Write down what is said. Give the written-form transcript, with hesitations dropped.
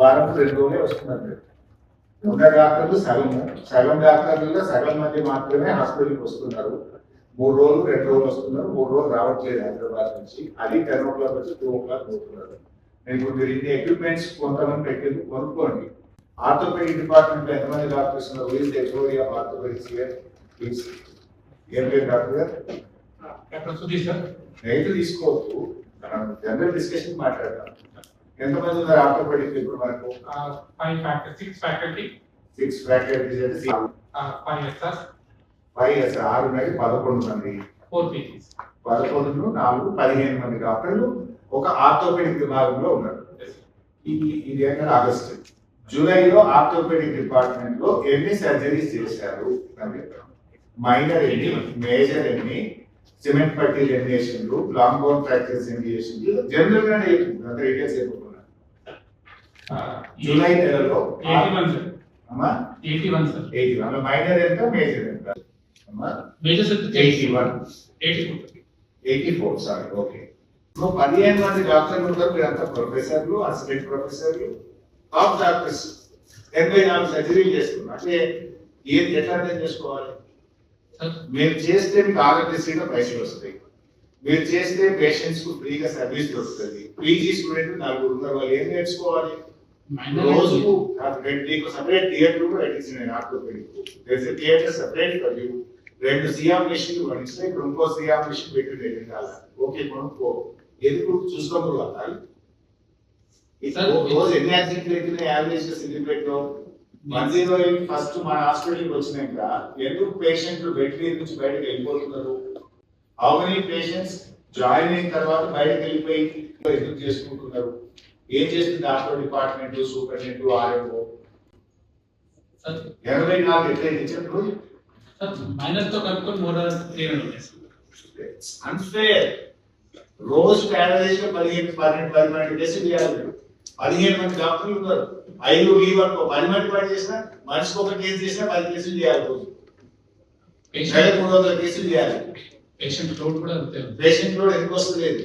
వారం 2 రోజులే వస్తున్నారు. ఉన్న డాక్టర్లు సగం డాక్టర్లలో సగం మంది మాత్రమే హాస్పిటల్కి వస్తున్నారు. 3 రోజులు 2 రోజులు వస్తున్నారు, 3 రోజులు రావట్లేదు హైదరాబాద్ నుంచి. అది 10 o'clock వచ్చి 2 o'clock పోతున్నారు. మీరు ఇన్ని ఎక్విప్మెంట్స్ కొంతమంది పెట్టి కొనుక్కోండి. ఆర్థోపెడిక్ డిపార్ట్మెంట్ లో ఎంతమంది డాక్టర్స్ ఉన్నారు? Orthopaedics please. ఏం పేరు డాక్టర్ గారు? రైతు తీసుకోవచ్చు, మనం జనరల్ డిస్కషన్ మాట్లాడతాం. ఎంతమంది ఉన్నారు ఆర్థోపెడిక్ ఇప్పుడు మనకు? 6 faculty. 6 faculties అంటే 5 SRs. 5 SR 6 ఉన్నాయి, 11 మంది. 4 PTs. 11 4 15 మంది డాక్టర్లు ఒక ఆర్థోపెడిక్ విభాగంలో ఉన్నారు. ఇది ఆగస్టు. జూలైలో ఆర్థోపెడిక్ డిపార్ట్మెంట్ లో ఎన్ని సర్జరీస్ చేశారు? మైనర్ ఎన్ని, మేజర్ ఎన్ని, సిమెంట్ పట్టీలు ఎన్ని చేసిండ్రు, లాంగ్ బోన్ ఫ్రాక్చర్స్ ఎన్ని చేసిండ్రు? జనరల్ గానే అంత డీటెయిల్స్ అయిపోతున్నారు. జూలై నెలలో 81 sir. 81. మైనర్ ఎంత, మేజర్ ఎంత? Major sir 81. 84. Sorry, okay. ఇప్పుడు 15 మంది డాక్టర్లు ఉంటారు, మీరంతా ప్రొఫెసర్లు, అసిస్టెంట్ ప్రొఫెసర్లు, టాప్ డాక్టర్స్. 84 సర్జరీలు చేస్తున్నారు. అంటే ఏది ఎట్లా అర్థం చేసుకోవాలి? మీరు చేస్తే మీకు ఆరోగ్యశ్రీగా పైసలు వస్తాయి, మీరు చేస్తే పేషెంట్స్ కు ఫ్రీగా సర్వీస్ వస్తుంది. పీజీ స్టూడెంట్ 4 ఉన్నారు, వాళ్ళు ఏం నేర్చుకోవాలి? రోజుకు సపరేట్ థియేటర్ కూడా పెట్టించిన orthopaedic. Theatre separate for you. 2 C arm మెషిన్లు కొనిస్తే ఇప్పుడు ఇంకో సియామ్ మెషిన్ పెట్టి కాదు. ఓకే, కొనుక్కో. ఎందుకు చూసుకోవాలి? రోజు ఎన్ని యాక్సిడెంట్లు అయితే యావరేజ్ సిలిబ్రేట్ లో 108 ఫస్ట్ మన హాస్పిటల్కి వచ్చినాక ఎందుకు పేషెంట్లు బెడ్ నుంచి బయటకు వెళ్ళిపోతున్నారు? హౌ మెనీ పేషెంట్స్ జాయిన్ అయిన తర్వాత బయటకు వెళ్ళిపోయి ఎందుకు చేసుకుంటున్నారు? ఏం చేస్తుంది ఆర్థో డిపార్ట్మెంట్, సూపరింటెండెంట్, ఆర్ఎంఓ? 84 ఎట్లయితే ఇచ్చినప్పుడు మైనస్ తో కలుపుకొని మోర్ 300 అన్ఫేర్. రోజు యావరేజ్ గా 12 కేసులు చేయాలి. 15 మంది డాక్టర్లు ఉన్నారు, 5 లీవ్ అనుకో, 10 మంది పని చేసినా మనిషికి ఒక కేసు చేసినా 10 కేసులు చేయాలి. రోజు 300 కేసులు చేయాలి. పేషెంట్ లోడ్ కూడా పేషెంట్ లోడ్ ఎందుకు వస్తలేదు?